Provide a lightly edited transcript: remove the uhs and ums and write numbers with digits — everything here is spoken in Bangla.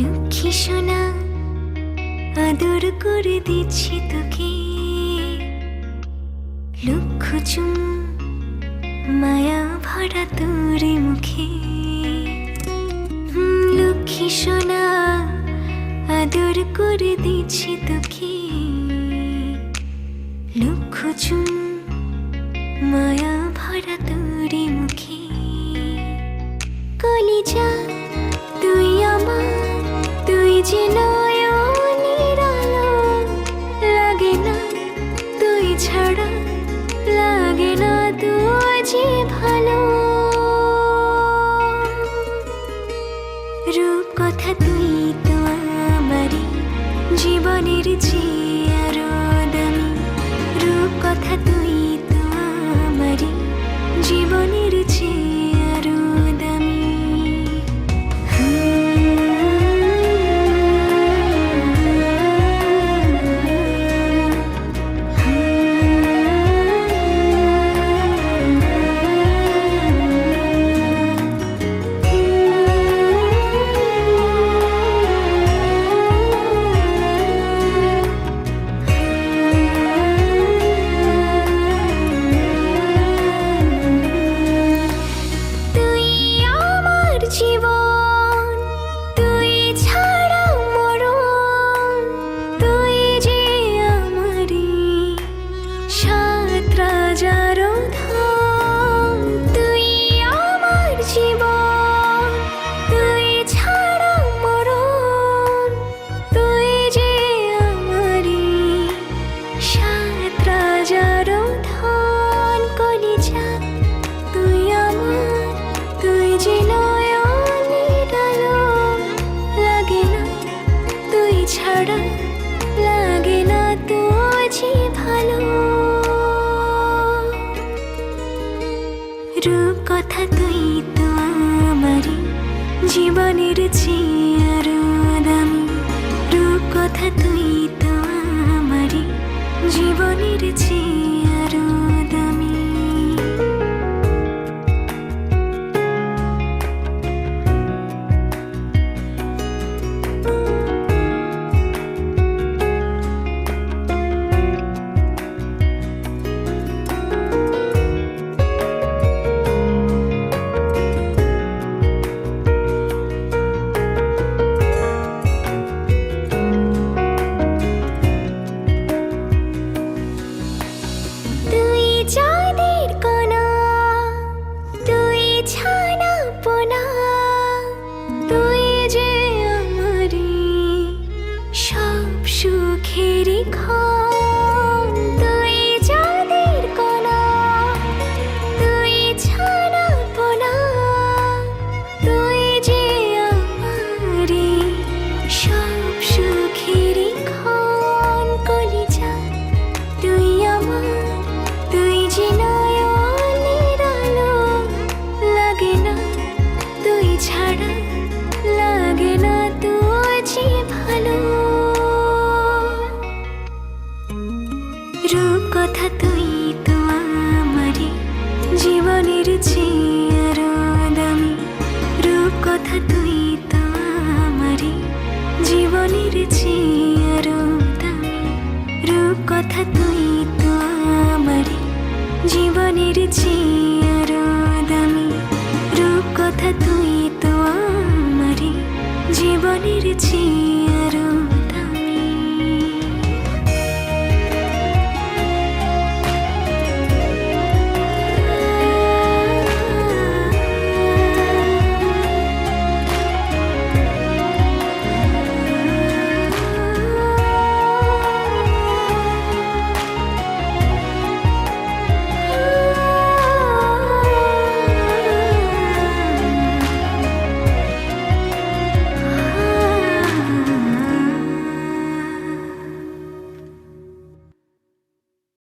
লক্ষ্মী সোনা আদর করে দিচ্ছি তোকে, লক্ষ চুম মায়া ভরা তোর মুখে। লক্ষ্মী সোনা আদর করে দিচ্ছি তোকে, লক্ষ চুম মায়া ভরা তোর মুখে। কলিজা তুই আমার, তুই যে নয়নের আলো, লাগে না তুই ছাড়া, লাগে না তুই যে ভালো। রূপ কথা তুই তো আমারই জীবনের চেয়ে আরো দামি, রূপ কথা তুই তো আমারই জীবনের চেয়ে আরো দামি। লাগে না তুই যে ভালো। রূপ কথা তুই তো আমারই জীবনের চেয়ে আরো দামি, রূপ কথা তুই তো আমারই জীবনের চেয়ে আরো দামি। রূপ কথা তুই তো আমারই জীবনের চেয়ে আরো দামি, রূপ কথা তুই তো আমারই জীবনের চেয়ে আরো দামি, রূপ কথা তুই তো আমারই জীবনের চেয়ে আরো দামি, রূপ কথা তুই তো আমারই জীবনের চেয়ে